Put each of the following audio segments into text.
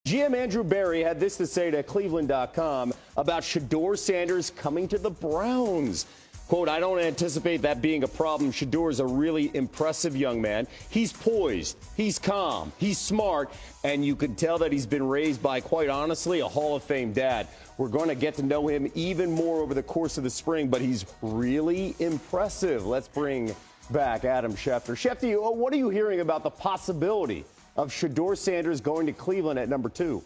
GM Andrew Berry had this to say to Cleveland.com about Shedeur Sanders coming to the Browns. Quote, I don't anticipate that being a problem. Shedeur is a really impressive young man. He's poised, he's calm, he's smart, and you can tell that he's been raised by, quite honestly, a Hall of Fame dad. We're going to get to know him even more over the course of the spring, but he's really impressive. Let's bring back Adam Schefter. Schefter, what are you hearing about the possibility of Shedeur Sanders going to Cleveland at number 2?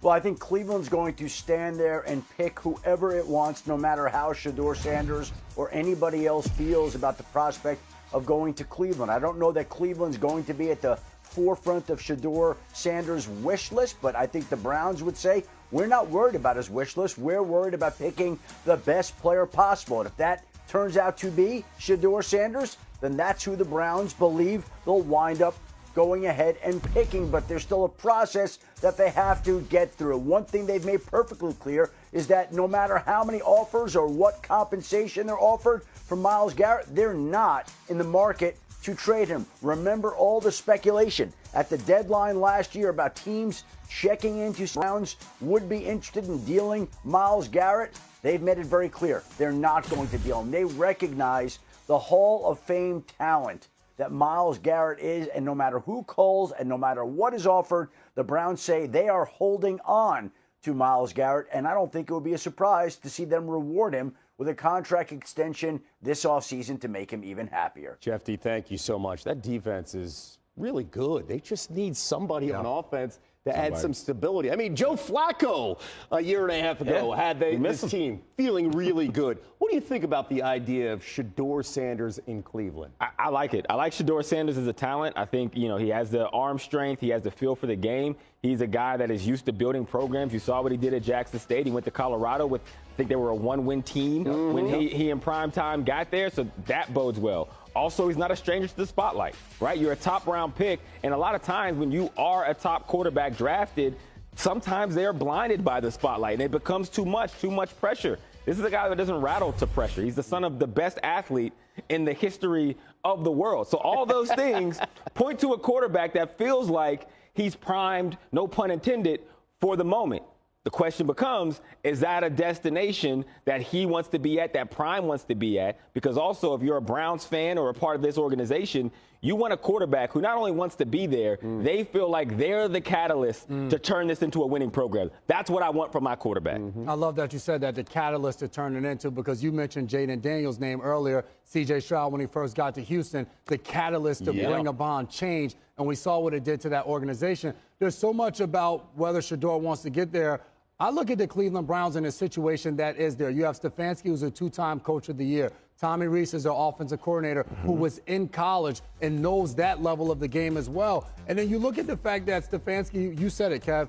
Well, I think Cleveland's going to stand there and pick whoever it wants, no matter how Shedeur Sanders or anybody else feels about the prospect of going to Cleveland. I don't know that Cleveland's going to be at the forefront of Shedeur Sanders' wish list, but I think the Browns would say, we're not worried about his wish list. We're worried about picking the best player possible. And if that turns out to be Shedeur Sanders, then that's who the Browns believe they'll wind up going ahead and picking, but there's still a process that they have to get through. One thing they've made perfectly clear is that no matter how many offers or what compensation they're offered from Myles Garrett, they're not in the market to trade him. Remember all the speculation at the deadline last year about teams checking into Browns would be interested in dealing Myles Garrett. They've made it very clear they're not going to deal him. They recognize the Hall of Fame talent that Myles Garrett is, and no matter who calls and no matter what is offered, the Browns say they are holding on to Myles Garrett, and I don't think it would be a surprise to see them reward him with a contract extension this offseason to make him even happier. Shefty, thank you so much. That defense is really good. They just need somebody on offense to add some stability. I mean, Joe Flacco a year and a half ago had this team feeling really good. What do you think about the idea of Shedeur Sanders in Cleveland? I like it. I like Shedeur Sanders as a talent. I think, he has the arm strength. He has the feel for the game. He's a guy that is used to building programs. You saw what he did at Jackson State. He went to Colorado with, I think they were a 1-win team when he in prime time got there, so that bodes well. Also, he's not a stranger to the spotlight, right? You're a top-round pick, and a lot of times when you are a top quarterback drafted, sometimes they're blinded by the spotlight, and it becomes too much pressure. This is a guy that doesn't rattle to pressure. He's the son of the best athlete in the history of the world. So all those things point to a quarterback that feels like he's primed, no pun intended, for the moment. The question becomes, is that a destination that he wants to be at, that Prime wants to be at? Because also, if you're a Browns fan or a part of this organization, you want a quarterback who not only wants to be there, they feel like they're the catalyst to turn this into a winning program. That's what I want from my quarterback. I love that you said that, the catalyst to turn it into, because you mentioned Jayden Daniels' name earlier, C.J. Stroud when he first got to Houston, the catalyst to bring about change, and we saw what it did to that organization. There's so much about whether Shedeur wants to get there. I look at the Cleveland Browns in a situation that is there. You have Stefanski, who's a 2-time Coach of the Year. Tommy Rees is their offensive coordinator who was in college and knows that level of the game as well. And then you look at the fact that Stefanski, you said it, Kev,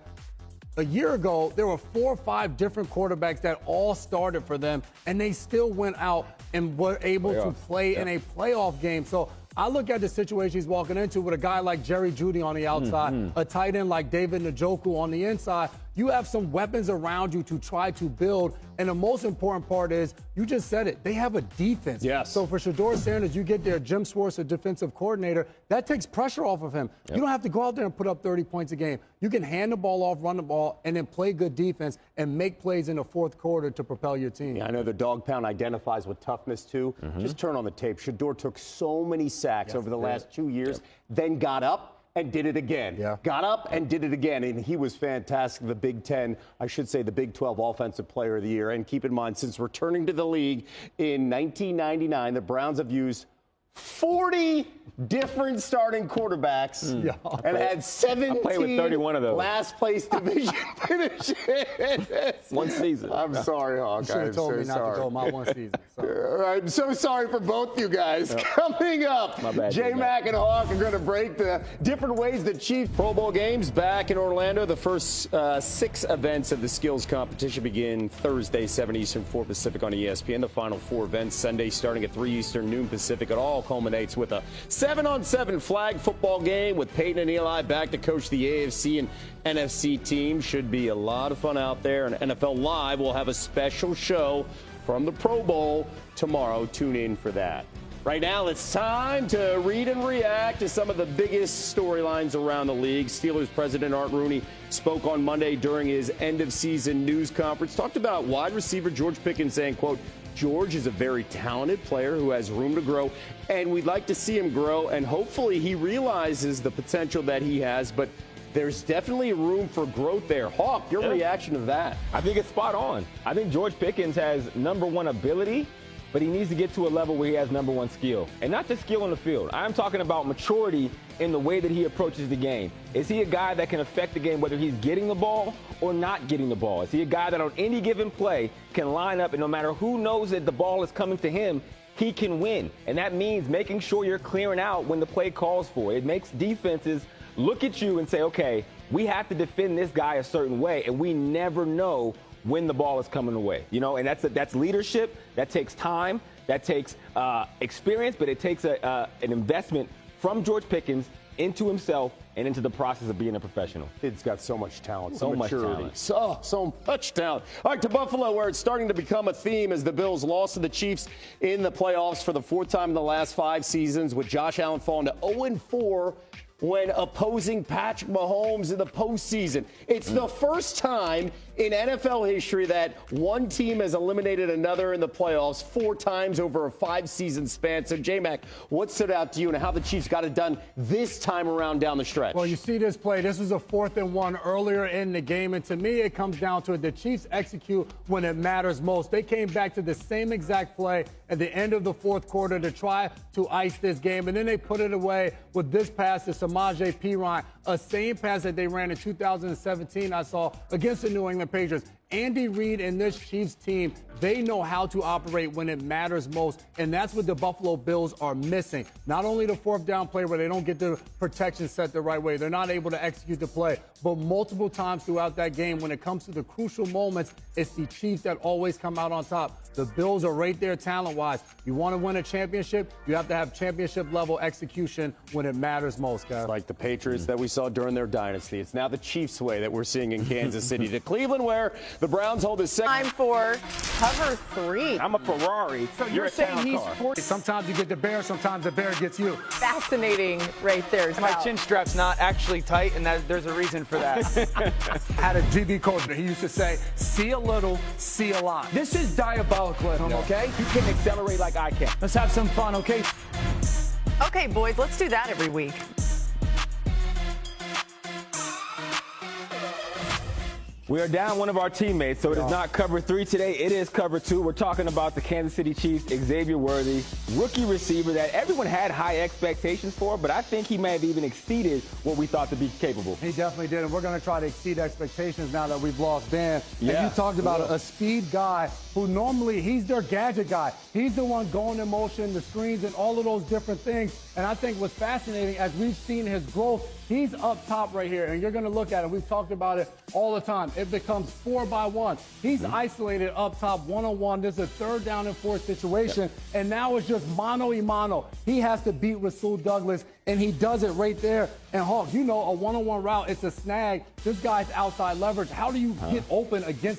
a year ago, there were 4 or 5 different quarterbacks that all started for them, and they still went out and were able to play in a playoff game. So I look at the situation he's walking into with a guy like Jerry Jeudy on the outside, a tight end like David Njoku on the inside. You have some weapons around you to try to build, and the most important part is, you just said it, they have a defense. Yes. So for Shedeur Sanders, you get there, Jim Schwartz, a defensive coordinator, that takes pressure off of him. You don't have to go out there and put up 30 points a game. You can hand the ball off, run the ball, and then play good defense and make plays in the fourth quarter to propel your team. Yeah, I know the dog pound identifies with toughness, too. Just turn on the tape. Shedeur took so many sacks over the last 2 years, then got up and did it again. Got up and did it again, and he was fantastic. The Big Ten, I should say the Big 12 Offensive Player of the Year. And keep in mind, since returning to the league in 1999, the Browns have used 40 different starting quarterbacks and had 17 with 31 of those. last place division finishes. One season. I'm sorry, Hawk. You should have told me not to go my one season. I'm so sorry for both you guys. Coming up, J-Mac and Hawk are going to break the different ways the Chiefs Pro Bowl games back in Orlando. The first 6 events of the skills competition begin Thursday, 7 Eastern, 4 Pacific on ESPN. The final 4 events Sunday starting at 3 Eastern, noon Pacific. It all culminates with a 7-on-7 flag football game with Peyton and Eli back to coach the AFC and NFC team. Should be a lot of fun out there. And NFL Live will have a special show from the Pro Bowl tomorrow. Tune in for that. Right now, it's time to read and react to some of the biggest storylines around the league. Steelers president Art Rooney spoke on Monday during his end-of-season news conference, talked about wide receiver George Pickens, saying, quote, George is a very talented player who has room to grow, and we'd like to see him grow, and hopefully he realizes the potential that he has, but there's definitely room for growth there. Hawk, your reaction to that? I think it's spot on. I think George Pickens has #1 ability, but he needs to get to a level where he has #1 skill. And not just skill on the field. I'm talking about maturity in the way that he approaches the game. Is he a guy that can affect the game whether he's getting the ball or not getting the ball? Is he a guy that on any given play can line up and no matter who knows that the ball is coming to him, he can win? And that means making sure you're clearing out when the play calls for it. It makes defenses look at you and say, okay, we have to defend this guy a certain way, and we never know when the ball is coming away. You know, and that's leadership. That takes time. That takes experience, but it takes an investment from George Pickens into himself and into the process of being a professional. Kid's got so much talent, so much maturity. So much talent. All right, to Buffalo, where it's starting to become a theme as the Bills lost to the Chiefs in the playoffs for the 4th time in the last 5 seasons, with Josh Allen falling to 0-4 when opposing Patrick Mahomes in the postseason. It's the first time in NFL history that one team has eliminated another in the playoffs 4 times over a 5-season span. So, J-Mac, what stood out to you and how the Chiefs got it done this time around down the stretch? Well, you see this play. This was a 4th and 1 earlier in the game, and to me, it comes down to it. The Chiefs execute when it matters most. They came back to the same exact play at the end of the 4th quarter to try to ice this game, and then they put it away with this pass to Samaje Perine, a same pass that they ran in 2017 I saw against the New England Patriots. Andy Reid and this Chiefs team, they know how to operate when it matters most, and that's what the Buffalo Bills are missing. Not only the 4th down play where they don't get the protection set the right way, they're not able to execute the play, but multiple times throughout that game, when it comes to the crucial moments, it's the Chiefs that always come out on top. The Bills are right there talent-wise. You want to win a championship, you have to have championship-level execution when it matters most, guys. Like the Patriots that we saw during their dynasty. It's now the Chiefs' way that we're seeing in Kansas City. To Cleveland, where the Browns hold the second. Time for cover 3. I'm a Ferrari. So you're saying he's 40. Sometimes you get the bear, sometimes the bear gets you. Fascinating right there. My chin strap's not actually tight, and there's a reason for that. Had a GB coach, he used to say, see a little, see a lot. This is diabolical at home, okay? You can accelerate like I can. Let's have some fun, okay? Okay, boys, let's do that every week. We are down one of our teammates, so it is not cover 3 today. It is cover 2. We're talking about the Kansas City Chiefs, Xavier Worthy, rookie receiver that everyone had high expectations for, but I think he may have even exceeded what we thought to be capable. He definitely did, and we're going to try to exceed expectations now that we've lost Dan. Yeah. And you talked about a speed guy who normally he's their gadget guy. He's the one going in motion, the screens, and all of those different things. And I think what's fascinating, as we've seen his growth, he's up top right here, and you're going to look at it. We've talked about it all the time. It becomes 4-by-1. He's isolated up top, one-on-one. This is a 3rd down and 4 situation, and now it's just mano-y-mano. He has to beat Rasul Douglas, and he does it right there. And, Hawk, you know, a one-on-one route, it's a snag. This guy's outside leverage. How do you get open against